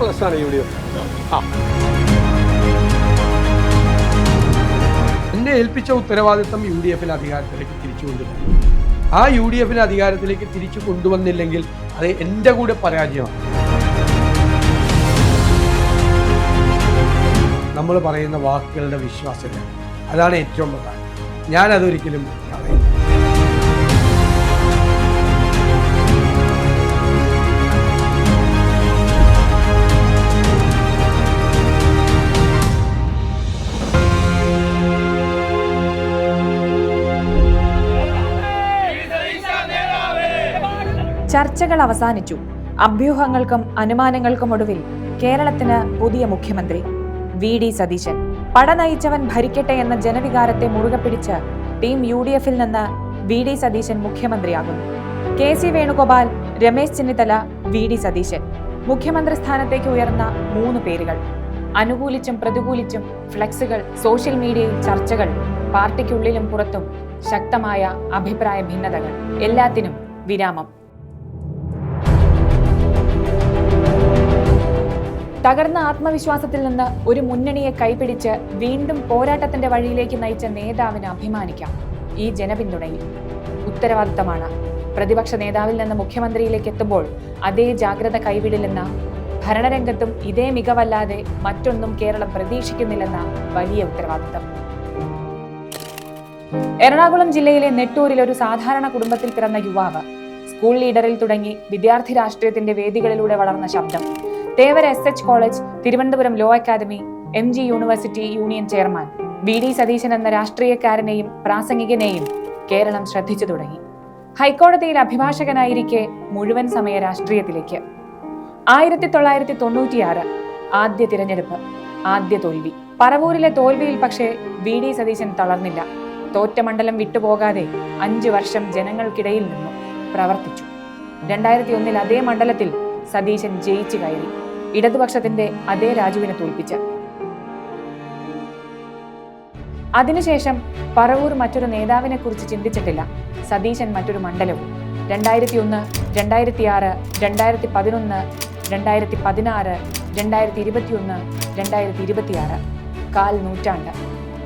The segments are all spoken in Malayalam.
പ്രശ്നമാണ് UDF. എന്നെ ഏൽപ്പിച്ച ഉത്തരവാദിത്തം UDF-നെ അധികാരത്തിലേക്ക് തിരിച്ചു കൊണ്ടുവരും. ആ UDF-നെ അധികാരത്തിലേക്ക് തിരിച്ചു കൊണ്ടുവന്നില്ലെങ്കിൽ അത് എൻ്റെ കൂടെ പരാജയമാണ്. നമ്മൾ പറയുന്ന വാക്കുകളുടെ വിശ്വാസമില്ല, അതാണ് ഏറ്റവും പ്രധാനം. ഞാനതൊരിക്കലും കളയില്ല. ചർച്ചകൾ അവസാനിച്ചു. അഭ്യൂഹങ്ങൾക്കും അനുമാനങ്ങൾക്കും ഒടുവിൽ കേരളത്തിന് പുതിയ മുഖ്യമന്ത്രി VD സതീശൻ. പട നയിച്ചവൻ ഭരിക്കട്ടെ എന്ന ജനവികാരത്തെ മുറുകെ പിടിച്ച് ടീം UDF-ൽ നിന്ന് VD Satheesan മുഖ്യമന്ത്രിയാകുന്നു. KC Venugopal, Ramesh Chennithala, VD Satheesan. മുഖ്യമന്ത്രി സ്ഥാനത്തേക്ക് ഉയർന്ന 3 പേരുകൾ. അനുകൂലിച്ചും പ്രതികൂലിച്ചും ഫ്ലെക്സുകൾ, സോഷ്യൽ മീഡിയയിൽ ചർച്ചകൾ, പാർട്ടിക്കുള്ളിലും പുറത്തും ശക്തമായ അഭിപ്രായ ഭിന്നതകൾ. എല്ലാത്തിനും വിരാമം. തകർന്ന ആത്മവിശ്വാസത്തിൽ നിന്ന് ഒരു മുന്നണിയെ കൈപിടിച്ച് വീണ്ടും പോരാട്ടത്തിന്റെ വഴിയിലേക്ക് നയിച്ച നേതാവിന് അഭിമാനിക്കാം. ഈ ജനപിന്തുണയിൽ ഉത്തരവാദിത്തമാണ്. പ്രതിപക്ഷ നേതാവിൽ നിന്ന് മുഖ്യമന്ത്രിയിലേക്ക് എത്തുമ്പോൾ അതേ ജാഗ്രത കൈവിടില്ലെന്ന, ഭരണരംഗത്തും ഇതേ മികവല്ലാതെ മറ്റൊന്നും കേരളം പ്രതീക്ഷിക്കുന്നില്ലെന്ന വലിയ ഉത്തരവാദിത്തം. എറണാകുളം ജില്ലയിലെ നെട്ടൂരിൽ ഒരു സാധാരണ കുടുംബത്തിൽ പിറന്ന യുവാവ്. സ്കൂൾ ലീഡറിൽ തുടങ്ങി വിദ്യാർത്ഥി രാഷ്ട്രീയത്തിന്റെ വേദികളിലൂടെ വളർന്ന ശബ്ദം. Thevara SH college, Thiruvananthapuram law academy, MG university union chairman VD Satheesan എന്ന രാഷ്ട്രീയക്കാരനെയും പ്രാസംഗികനെയും കേരളം ശ്രദ്ധിച്ചു തുടങ്ങി. ഹൈക്കോടതിയിൽ അഭിഭാഷകനായിരിക്കെ മുഴുവൻ സമയ രാഷ്ട്രീയത്തിലേക്ക്. 1996 ആദ്യ തിരഞ്ഞെടുപ്പ്, ആദ്യ തോൽവി. പറവൂരിലെ തോൽവിയിൽ പക്ഷേ VD സതീശൻ തളർന്നില്ല. തോറ്റ മണ്ഡലം വിട്ടുപോകാതെ 5 വർഷം ജനങ്ങൾക്കിടയിൽ നിന്നു പ്രവർത്തിച്ചു. 2001 അതേ മണ്ഡലത്തിൽ സതീശൻ ജയിച്ചു കയറി, ഇടതുപക്ഷത്തിന്റെ അതേ രാജുവിനെ തോൽപ്പിച്ച്. അതിനുശേഷം പറവൂർ മറ്റൊരു നേതാവിനെ കുറിച്ച് ചിന്തിച്ചിട്ടില്ല. സതീശൻ മറ്റൊരു മണ്ഡലവും. 2001, 2006, 2011, 2016, 2021, 2026 കാൽ നൂറ്റാണ്ട്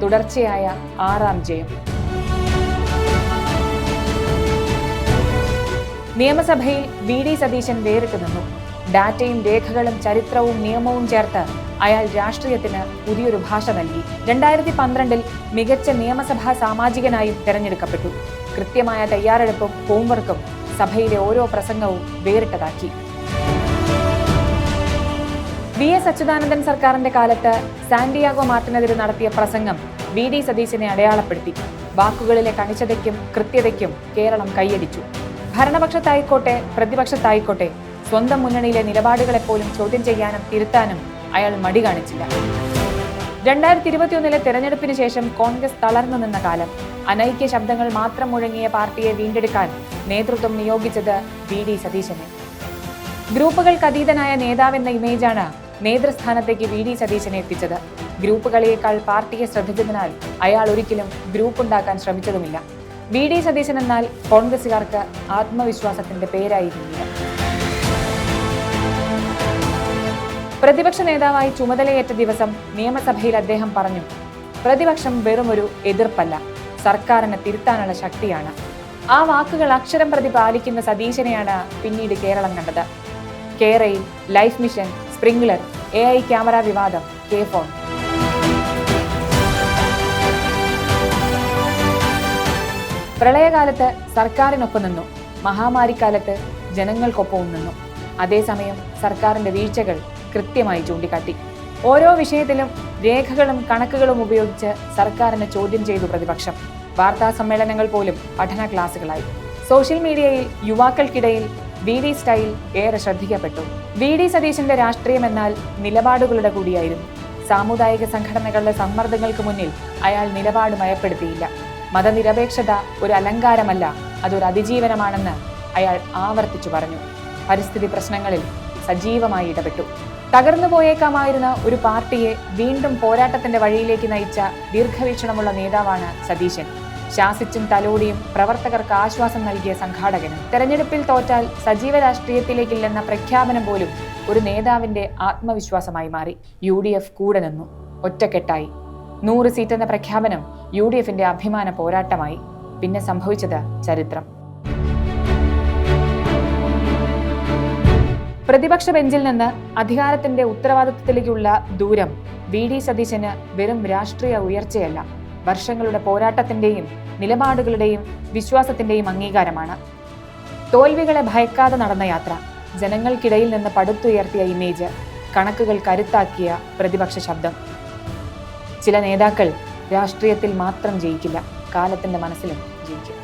തുടർച്ചയായ 6ാം ജയം. നിയമസഭയിൽ VD സതീശൻ വേറിട്ട് നിന്നു. ഡാറ്റയും രേഖകളും ചരിത്രവും നിയമവും ചേർത്ത് അയാൾ രാഷ്ട്രീയത്തിന് പുതിയൊരു ഭാഷ നൽകി. 2012 മികച്ച നിയമസഭാ സാമാജികനായും തെരഞ്ഞെടുക്കപ്പെട്ടു. കൃത്യമായ തയ്യാറെടുപ്പും ഹോംവർക്കും സഭയിലെ ഓരോ പ്രസംഗവും വേറിട്ടതാക്കി. VS അച്യുതാനന്ദൻ സർക്കാരിന്റെ കാലത്ത് സാന്റിയാഗോ മാർട്ടിനെതിരെ നടത്തിയ പ്രസംഗം VD സതീശനെ അടയാളപ്പെടുത്തി. വാക്കുകളിലെ കണിശതയ്ക്കും കൃത്യതയ്ക്കും കേരളം കൈയടിച്ചു. ഭരണപക്ഷത്തായിക്കോട്ടെ പ്രതിപക്ഷത്തായിക്കോട്ടെ സ്വന്തം മുന്നണിയിലെ നിലപാടുകളെപ്പോലും ചോദ്യം ചെയ്യാനും തിരുത്താനും അയാൾ മടി കാണിച്ചില്ല. 2021 തെരഞ്ഞെടുപ്പിന് ശേഷം കോൺഗ്രസ് തളർന്നു നിന്ന കാലം. അനൈക്യ ശബ്ദങ്ങൾ മാത്രം മുഴങ്ങിയ പാർട്ടിയെ വീണ്ടെടുക്കാൻ നേതൃത്വം നിയോഗിച്ചത് VD സതീശനെ. ഗ്രൂപ്പുകൾക്ക് അതീതനായ നേതാവെന്ന ഇമേജാണ് നേതൃസ്ഥാനത്തേക്ക് VD സതീശനെ എത്തിച്ചത്. ഗ്രൂപ്പ് കളിയേക്കാൾ പാർട്ടിയെ ശ്രദ്ധിച്ചതിനാൽ അയാൾ ഒരിക്കലും ഗ്രൂപ്പ് ഉണ്ടാക്കാൻ ശ്രമിച്ചതുമില്ല. VD സതീശൻ എന്നാൽ കോൺഗ്രസുകാർക്ക് ആത്മവിശ്വാസത്തിന്റെ പേരായിരുന്നില്ല. പ്രതിപക്ഷ നേതാവായി ചുമതലയേറ്റ ദിവസം നിയമസഭയിൽ അദ്ദേഹം പറഞ്ഞു, പ്രതിപക്ഷം വെറുമൊരു എതിർപ്പല്ല, സർക്കാരിനെ തിരുത്താനുള്ള ശക്തിയാണ്. ആ വാക്കുകൾ അക്ഷരം പ്രതി പാലിക്കുന്ന സതീശനെയാണ് പിന്നീട് കേരളം കണ്ടത്. കേരയിൽ, life mission, Sprinklr, AI camera വിവാദം, K-ഫോൺ. പ്രളയകാലത്ത് സർക്കാരിനൊപ്പം നിന്നു, മഹാമാരിക്കാലത്ത് ജനങ്ങൾക്കൊപ്പവും നിന്നു. അതേസമയം സർക്കാരിന്റെ വീഴ്ചകൾ കൃത്യമായി ചൂണ്ടിക്കാട്ടി. ഓരോ വിഷയത്തിലും രേഖകളും കണക്കുകളും ഉപയോഗിച്ച് സർക്കാരിനെ ചോദ്യം ചെയ്തു പ്രതിപക്ഷം. വാർത്താ സമ്മേളനങ്ങൾ പോലും പഠന ക്ലാസുകളായി. സോഷ്യൽ മീഡിയയിൽ യുവാക്കൾക്കിടയിൽ VD സ്റ്റൈൽ ഏറെ ശ്രദ്ധിക്കപ്പെട്ടു. VD സതീശന്റെ രാഷ്ട്രീയം എന്നാൽ നിലപാടുകളുടെ കൂടിയായിരുന്നു. സാമുദായിക സംഘടനകളുടെ സമ്മർദ്ദങ്ങൾക്ക് മുന്നിൽ അയാൾ നിലപാട് മയപ്പെടുത്തിയില്ല. മതനിരപേക്ഷത ഒരു അലങ്കാരമല്ല, അതൊരു അതിജീവനമാണെന്ന് അയാൾ ആവർത്തിച്ചു പറഞ്ഞു. പരിസ്ഥിതി പ്രശ്നങ്ങളിൽ സജീവമായി ഇടപെട്ടു. തകർന്നു പോയേക്കാമായിരുന്ന ഒരു പാർട്ടിയെ വീണ്ടും പോരാട്ടത്തിന്റെ വഴിയിലേക്ക് നയിച്ച ദീർഘവീക്ഷണമുള്ള നേതാവാണ് സതീശൻ. ശാസിച്ചും തലോടിയും പ്രവർത്തകർക്ക് ആശ്വാസം നൽകിയ സംഘാടകന് തെരഞ്ഞെടുപ്പിൽ തോറ്റാൽ സജീവ രാഷ്ട്രീയത്തിലേക്കില്ലെന്ന പ്രഖ്യാപനം പോലും ഒരു നേതാവിന്റെ ആത്മവിശ്വാസമായി മാറി. UDF കൂടെ നിന്നു, ഒറ്റക്കെട്ടായി. 100 സീറ്റ് എന്ന പ്രഖ്യാപനം UDFന്റെ അഭിമാന പോരാട്ടമായി. പിന്നെ സംഭവിച്ചത് ചരിത്രം. പ്രതിപക്ഷ ബെഞ്ചിൽ നിന്ന് അധികാരത്തിന്റെ ഉത്തരവാദിത്വത്തിലേക്കുള്ള ദൂരം VD സതീശന് വെറും രാഷ്ട്രീയ ഉയർച്ചയല്ല, വർഷങ്ങളുടെ പോരാട്ടത്തിന്റെയും നിലപാടുകളുടെയും വിശ്വാസത്തിന്റെയും അംഗീകാരമാണ്. തോൽവികളെ ഭയക്കാതെ നടന്ന യാത്ര, ജനങ്ങൾക്കിടയിൽ നിന്ന് പടുത്തുയർത്തിയ ഇമേജ്, കണക്കുകൾ കരുത്താക്കിയ പ്രതിപക്ഷ ശബ്ദം. ചില നേതാക്കൾ രാഷ്ട്രീയത്തിൽ മാത്രം ജയിക്കില്ല, കാലത്തിന്റെ മനസ്സിലും ജയിക്കും.